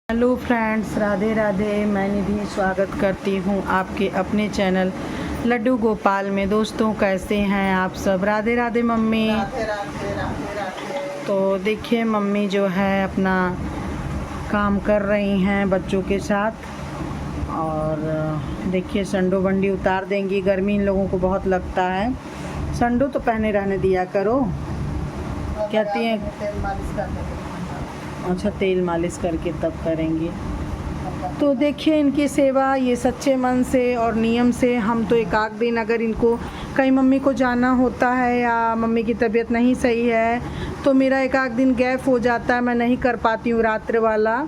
Hello friends, Radhe Radhe. मैं निधि स्वागत करती हूँ आपके अपने चैनल लड्डू गोपाल में। दोस्तों, कैसे हैं आप सब? राधे राधे मम्मी। राधे राधे राधे राधे। तो देखिए, मम्मी जो है अपना काम कर रही हैं बच्चों के साथ। और देखिए, संडो बंडी उतार देंगी। गर्मी इन लोगों को बहुत लगता है। संडो तो पहने रहने दिया करो, कहती हैं। तेल मालिश करने अच्छा, तेल मालिश करके तब करेंगी। तो देखिए, इनकी सेवा ये सच्चे मन से और नियम से। हम तो एक आध दिन अगर इनको कहीं मम्मी को जाना होता है या मम्मी की तबीयत नहीं सही है तो मेरा एक आध दिन गैप हो जाता है। मैं नहीं कर पाती हूँ रात्र वाला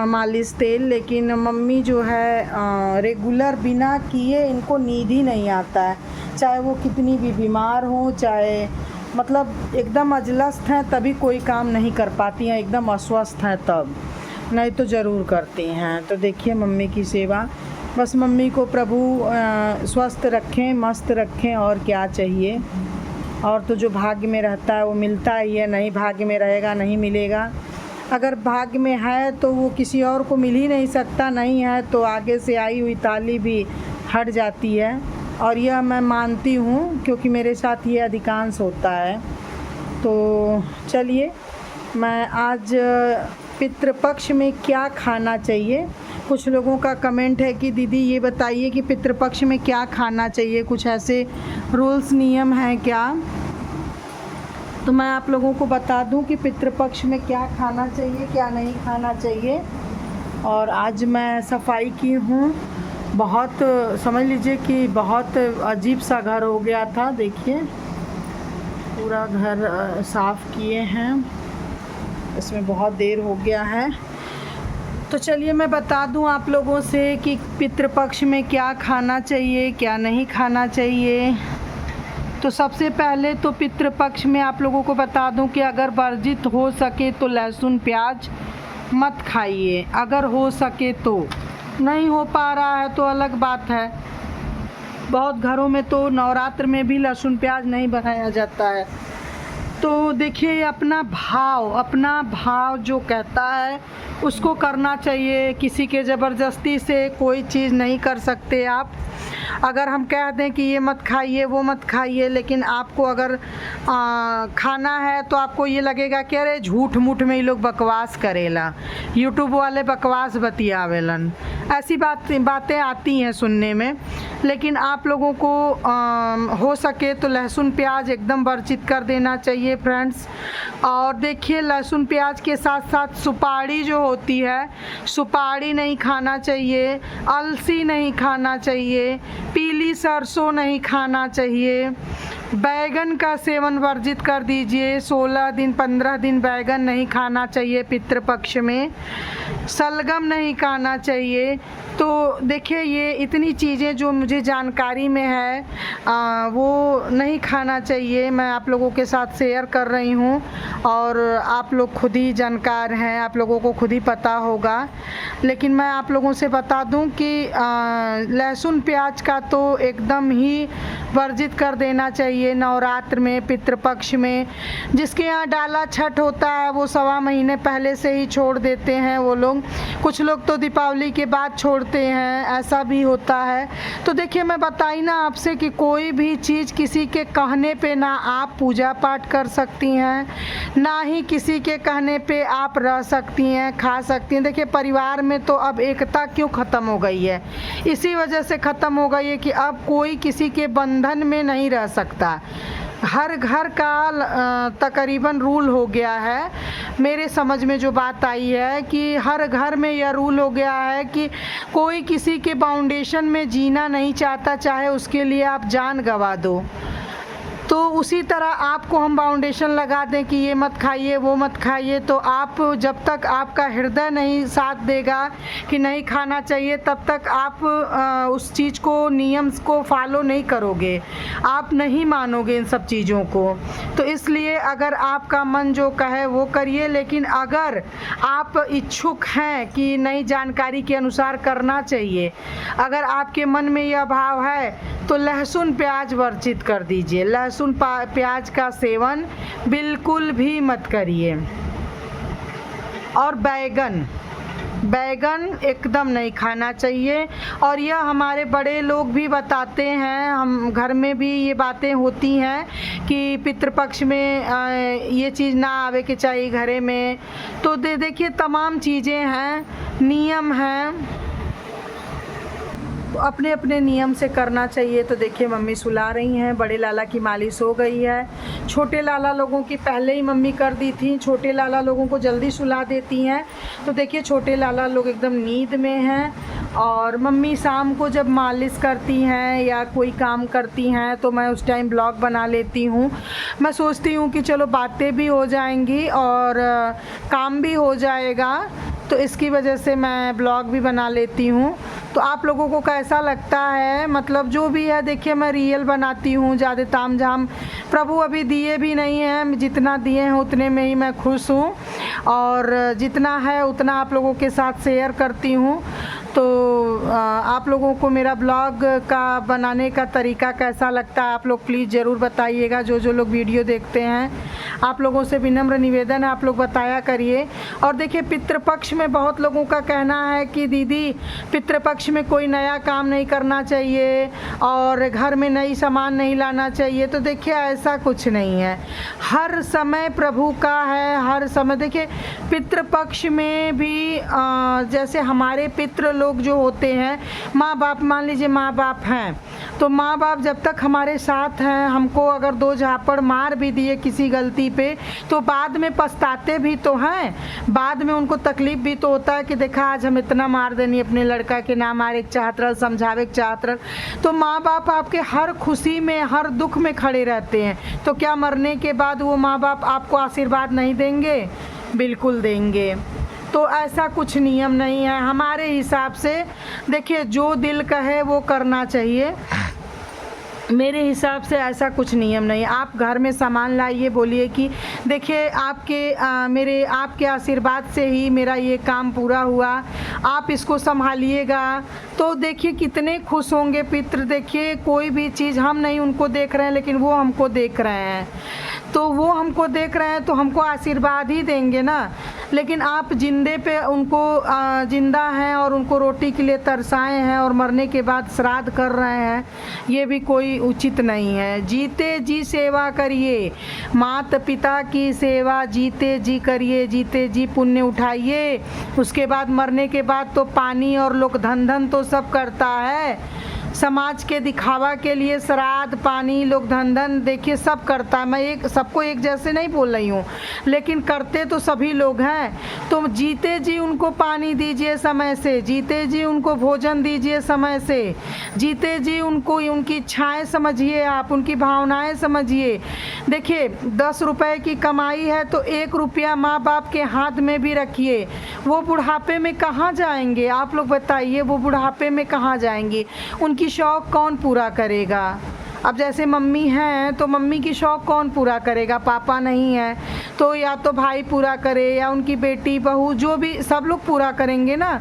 मालिश तेल। लेकिन मम्मी जो है रेगुलर बिना किए इनको नींद ही नहीं आता है। चाहे वो कितनी भी बीमार हो, चाहे मतलब एकदम अजलस्त हैं तभी कोई काम नहीं कर पाती हैं, एकदम अस्वस्थ हैं तब, नहीं तो ज़रूर करती हैं। तो देखिए, मम्मी की सेवा, बस मम्मी को प्रभु स्वस्थ रखें, मस्त रखें, और क्या चाहिए। और तो जो भाग्य में रहता है वो मिलता ही है, नहीं भाग्य में रहेगा नहीं मिलेगा। अगर भाग्य में है तो वो किसी और को मिल ही नहीं सकता, नहीं है तो आगे से आई हुई ताली भी हट जाती है। और यह मैं मानती हूँ क्योंकि मेरे साथ ये अधिकांश होता है। तो चलिए, मैं आज पितृपक्ष में क्या खाना चाहिए। कुछ लोगों का कमेंट है कि दीदी ये बताइए कि पितृपक्ष में क्या खाना चाहिए, कुछ ऐसे रूल्स नियम हैं क्या। तो मैं आप लोगों को बता दूं कि पितृपक्ष में क्या खाना चाहिए, क्या नहीं खाना चाहिए। और आज मैं सफाई की हूँ। बहुत समझ लीजिए कि बहुत अजीब सा घर हो गया था। देखिए, पूरा घर साफ़ किए हैं, इसमें बहुत देर हो गया है। तो चलिए मैं बता दूं आप लोगों से कि पितृपक्ष में क्या खाना चाहिए, क्या नहीं खाना चाहिए। तो सबसे पहले तो पितृपक्ष में आप लोगों को बता दूं कि अगर वर्जित हो सके तो लहसुन प्याज मत खाइए। अगर हो सके तो, नहीं हो पा रहा है तो अलग बात है। बहुत घरों में तो नवरात्र में भी लहसुन प्याज नहीं बनाया जाता है। तो देखिए, अपना भाव जो कहता है उसको करना चाहिए। किसी के ज़बरदस्ती से कोई चीज़ नहीं कर सकते आप। अगर हम कह दें कि ये मत खाइए वो मत खाइए, लेकिन आपको अगर खाना है तो आपको ये लगेगा कि अरे झूठ मूठ में ये लोग बकवास करेला, यूट्यूब वाले बकवास बतियावेलन, ऐसी बातें आती हैं सुनने में। लेकिन आप लोगों को हो सके तो लहसुन प्याज एकदम वर्जित कर देना चाहिए फ्रेंड्स। और देखिए, लहसुन प्याज के साथ साथ सुपारी जो होती है, सुपारी नहीं खाना चाहिए, अलसी नहीं खाना चाहिए, पीली सरसों नहीं खाना चाहिए, बैगन का सेवन वर्जित कर दीजिए। 16 दिन 15 दिन बैगन नहीं खाना चाहिए पितृपक्ष में। सलगम नहीं खाना चाहिए। तो देखिए, ये इतनी चीज़ें जो मुझे जानकारी में है वो नहीं खाना चाहिए। मैं आप लोगों के साथ शेयर कर रही हूँ और आप लोग खुद ही जानकार हैं, आप लोगों को खुद ही पता होगा। लेकिन मैं आप लोगों से बता दूं कि लहसुन प्याज का तो एकदम ही वर्जित कर देना चाहिए नवरात्र में, पितृपक्ष में। जिसके यहाँ डाला छठ होता है वो 1.25 महीने पहले से ही छोड़ देते हैं वो लोग। कुछ लोग तो दीपावली के बाद छोड़ते हैं, ऐसा भी होता है। तो देखिए, मैं बताई ना आपसे कि कोई भी चीज़ किसी के कहने पे ना आप पूजा पाठ कर सकती हैं, ना ही किसी के कहने पे आप रह सकती हैं, खा सकती हैं। देखिए, परिवार में तो अब एकता क्यों ख़त्म हो गई है, इसी वजह से ख़त्म हो गई है कि अब कोई किसी के बंधन में नहीं रह सकता। हर घर का तकरीबन रूल हो गया है। मेरे समझ में जो बात आई है कि हर घर में यह रूल हो गया है कि कोई किसी के बाउंडेशन में जीना नहीं चाहता, चाहे उसके लिए आप जान गंवा दो। तो उसी तरह आपको हम बाउंडेशन लगा दें कि ये मत खाइए वो मत खाइए, तो आप जब तक आपका हृदय नहीं साथ देगा कि नहीं खाना चाहिए, तब तक आप उस चीज़ को, नियम को फॉलो नहीं करोगे, आप नहीं मानोगे इन सब चीज़ों को। तो इसलिए अगर आपका मन जो कहे वो करिए। लेकिन अगर आप इच्छुक हैं कि नई जानकारी के अनुसार करना चाहिए, अगर आपके मन में यह भाव है तो लहसुन प्याज वर्जित कर दीजिए। लहसुन प्याज का सेवन बिल्कुल भी मत करिए। और बैगन, बैगन एकदम नहीं खाना चाहिए। और यह हमारे बड़े लोग भी बताते हैं, हम घर में भी ये बातें होती हैं कि पितृपक्ष में ये चीज़ ना आवे के चाहिए घरे में। तो देखिए तमाम चीज़ें हैं, नियम हैं, तो अपने अपने नियम से करना चाहिए। तो देखिए मम्मी सुला रही हैं, बड़े लाला की मालिश हो गई है। छोटे लाला लोगों की पहले ही मम्मी कर दी थी, छोटे लाला लोगों को जल्दी सुला देती हैं। तो देखिए छोटे लाला लोग एकदम नींद में हैं। और मम्मी शाम को जब मालिश करती हैं या कोई काम करती हैं तो मैं उस टाइम ब्लॉग बना लेती हूँ। मैं सोचती हूँ कि चलो बातें भी हो जाएंगी और काम भी हो जाएगा, तो इसकी वजह से मैं ब्लॉग भी बना लेती हूँ। तो आप लोगों को कैसा लगता है, मतलब जो भी है देखिए मैं रियल बनाती हूँ, ज़्यादा ताम झाम प्रभु अभी दिए भी नहीं हैं, जितना दिए हैं उतने में ही मैं खुश हूँ और जितना है उतना आप लोगों के साथ शेयर करती हूँ। तो आप लोगों को मेरा ब्लॉग का बनाने का तरीका कैसा लगता है आप लोग प्लीज़ ज़रूर बताइएगा। जो लोग वीडियो देखते हैं आप लोगों से विनम्र निवेदन है आप लोग बताया करिए। और देखिए पितृपक्ष में बहुत लोगों का कहना है कि दीदी पितृपक्ष में कोई नया काम नहीं करना चाहिए और घर में नई सामान नहीं लाना चाहिए। तो देखिए ऐसा कुछ नहीं है, हर समय प्रभु का है, हर समय देखिए पितृपक्ष में भी जैसे हमारे पितृ लोग जो होते हैं, माँ बाप, मान लीजिए माँ बाप हैं तो माँ बाप जब तक हमारे साथ हैं, हमको अगर दो झापड़ मार भी दिए किसी गलती पे तो बाद में पछताते भी तो हैं, बाद में उनको तकलीफ भी तो होता है कि देखा आज हम इतना मार देनी अपने लड़का के ना मारे चाहत रह, समझावे चाहत रह। तो माँ बाप आपके हर खुशी में हर दुख में खड़े रहते हैं, तो क्या मरने के बाद वो माँ बाप आपको आशीर्वाद नहीं देंगे? बिल्कुल देंगे। तो ऐसा कुछ नियम नहीं है हमारे हिसाब से। देखिए जो दिल कहे वो करना चाहिए, मेरे हिसाब से ऐसा कुछ नियम नहीं। आप घर में सामान लाइए, बोलिए कि देखिए आपके आशीर्वाद से ही मेरा ये काम पूरा हुआ, आप इसको संभालिएगा। तो देखिए कितने खुश होंगे पितृ। देखिए कोई भी चीज़ हम नहीं उनको देख रहे हैं लेकिन वो हमको देख रहे हैं, तो वो हमको देख रहे हैं तो हमको आशीर्वाद ही देंगे ना। लेकिन आप जिंदे पे उनको जिंदा हैं और उनको रोटी के लिए तरसाए हैं और मरने के बाद श्राद्ध कर रहे हैं, ये भी कोई उचित नहीं है। जीते जी सेवा करिए, माता पिता की सेवा जीते जी करिए, जीते जी पुण्य उठाइए। उसके बाद मरने के बाद तो पानी और लोग धन तो सब करता है, समाज के दिखावा के लिए श्राद्ध पानी लोग धन देखिए सब करता है। मैं सबको एक जैसे नहीं बोल रही हूँ, लेकिन करते तो सभी लोग हैं। तो जीते जी उनको पानी दीजिए समय से, जीते जी उनको भोजन दीजिए समय से, जीते जी उनको उनकी इच्छाएं समझिए, आप उनकी भावनाएं समझिए। देखिए 10 रुपए की कमाई है तो 1 रुपया माँ बाप के हाथ में भी रखिए। वो बुढ़ापे में कहाँ जाएंगे आप लोग बताइए, वो बुढ़ापे में कहाँ जाएंगे? उनकी शौक कौन पूरा करेगा? अब जैसे मम्मी हैं तो मम्मी की शौक कौन पूरा करेगा? पापा नहीं है तो या तो भाई पूरा करे या उनकी बेटी बहू, जो भी सब लोग पूरा करेंगे ना।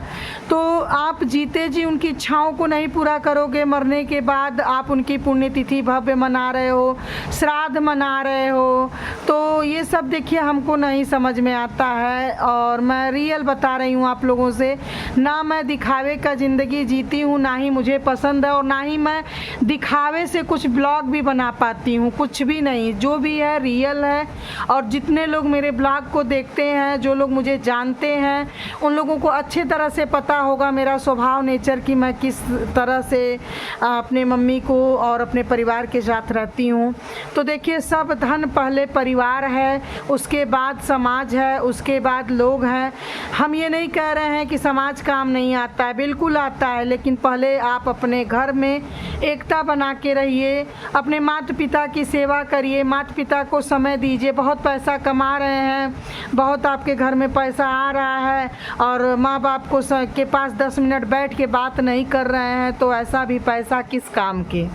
तो आप जीते जी उनकी इच्छाओं को नहीं पूरा करोगे, मरने के बाद आप उनकी पुण्यतिथि भव्य मना रहे हो, श्राद्ध मना रहे हो, तो ये सब देखिए हमको नहीं समझ में आता है। और मैं रियल बता रही हूँ आप लोगों से, ना मैं दिखावे का ज़िंदगी जीती हूँ, ना ही मुझे पसंद है और ना ही मैं दिखावे से कुछ ब्लॉग भी बना पाती हूँ, कुछ भी नहीं। जो भी है रियल है। और जितने लोग मेरे ब्लॉग को देखते हैं, जो लोग मुझे जानते हैं, उन लोगों को अच्छे तरह से पता होगा मेरा स्वभाव नेचर कि मैं किस तरह से अपने मम्मी को और अपने परिवार के साथ रहती हूँ। तो देखिए सब धन पहले परिवार है, उसके बाद समाज है, उसके बाद लोग हैं। हम ये नहीं कह रहे हैं कि समाज काम नहीं आता है, बिल्कुल आता है, लेकिन पहले आप अपने घर में एकता बना के रहिए, अपने माता पिता की सेवा करिए, माता पिता को समय दीजिए। बहुत पैसा कमा रहे हैं, बहुत आपके घर में पैसा आ रहा है और माँ बाप को के पास 10 मिनट बैठ के बात नहीं कर रहे हैं, तो ऐसा भी पैसा किस काम के?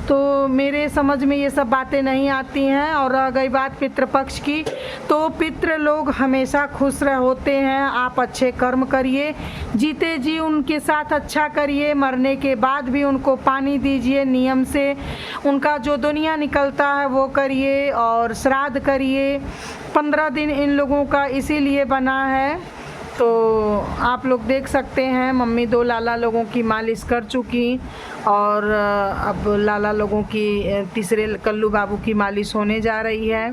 तो मेरे समझ में ये सब बातें नहीं आती हैं। और रह गई बात पितृपक्ष की, तो पितृ लोग हमेशा खुश होते हैं। आप अच्छे कर्म करिए, जीते जी उनके साथ अच्छा करिए, मरने के बाद भी उनको पानी दीजिए नियम से, उनका जो दुनिया निकलता है वो करिए और श्राद्ध करिए। 15 दिन इन लोगों का इसीलिए बना है तो आप लोग देख सकते हैं मम्मी 2 लाला लोगों की मालिश कर चुकी और अब लाला लोगों की तीसरे कल्लू बाबू की मालिश होने जा रही है।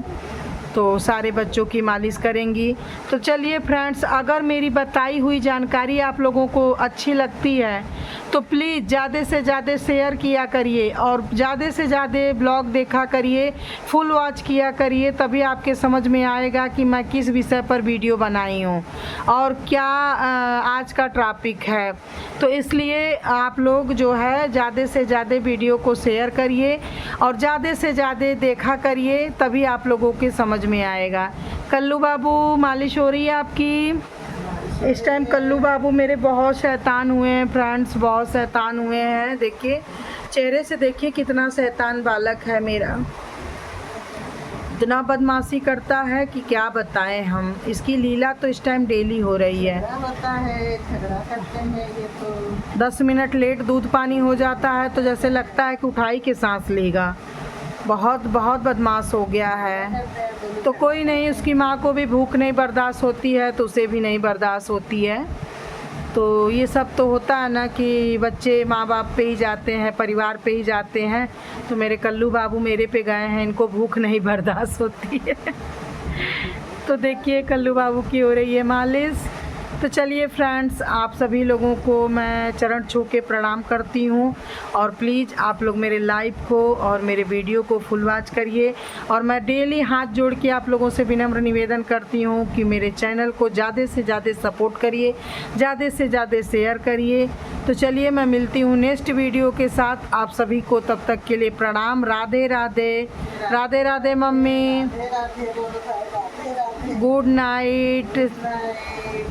तो सारे बच्चों की मालिश करेंगी। तो चलिए फ्रेंड्स, अगर मेरी बताई हुई जानकारी आप लोगों को अच्छी लगती है तो प्लीज़ ज़्यादा से ज़्यादा शेयर किया करिए और ज़्यादा से ज़्यादा ब्लॉग देखा करिए, फुल वॉच किया करिए, तभी आपके समझ में आएगा कि मैं किस विषय पर वीडियो बनाई हूँ और क्या आज का टॉपिक है। तो इसलिए आप लोग जो है ज़्यादा से ज़्यादा वीडियो को शेयर करिए और ज़्यादा से ज़्यादा देखा करिए, तभी आप लोगों के समझ में आएगा। कल्लू बाबू मालिश हो रही है आपकी। इस टाइम कल्लू बाबू मेरे बहुत शैतान हुए हैं फ्रेंड्स, बहुत शैतान हुए हैं। देखिए चेहरे से, देखिए कितना शैतान बालक है मेरा, इतना बदमाशी करता है कि क्या बताएं हम। इसकी लीला तो इस टाइम डेली हो रही है। झगड़ा होता है, झगड़ा करते हैं ये तो। 10 मिनट लेट दूध पानी हो जाता है तो जैसे लगता है कि उठाई के सांस लेगा। बहुत बहुत बदमाश हो गया है। तो कोई नहीं, उसकी माँ को भी भूख नहीं बर्दाश्त होती है तो उसे भी नहीं बर्दाश्त होती है। तो ये सब तो होता है ना कि बच्चे माँ बाप पे ही जाते हैं, परिवार पे ही जाते हैं। तो मेरे कल्लू बाबू मेरे पे गए हैं, इनको भूख नहीं बर्दाश्त होती है। तो देखिए कल्लू बाबू की हो रही है मालिश। तो चलिए फ्रेंड्स, आप सभी लोगों को मैं चरण छू के प्रणाम करती हूँ और प्लीज़ आप लोग मेरे लाइव को और मेरे वीडियो को फुल वॉच करिए। और मैं डेली हाथ जोड़ के आप लोगों से विनम्र निवेदन करती हूँ कि मेरे चैनल को ज़्यादा से ज़्यादा सपोर्ट करिए, ज़्यादा से ज़्यादा शेयर करिए। तो चलिए मैं मिलती हूँ नेक्स्ट वीडियो के साथ आप सभी को। तब तक के लिए प्रणाम। राधे राधे। राधे राधे मम्मी। राधे राधे बोलो भाई, Radhe Radhe. Good night. Bye.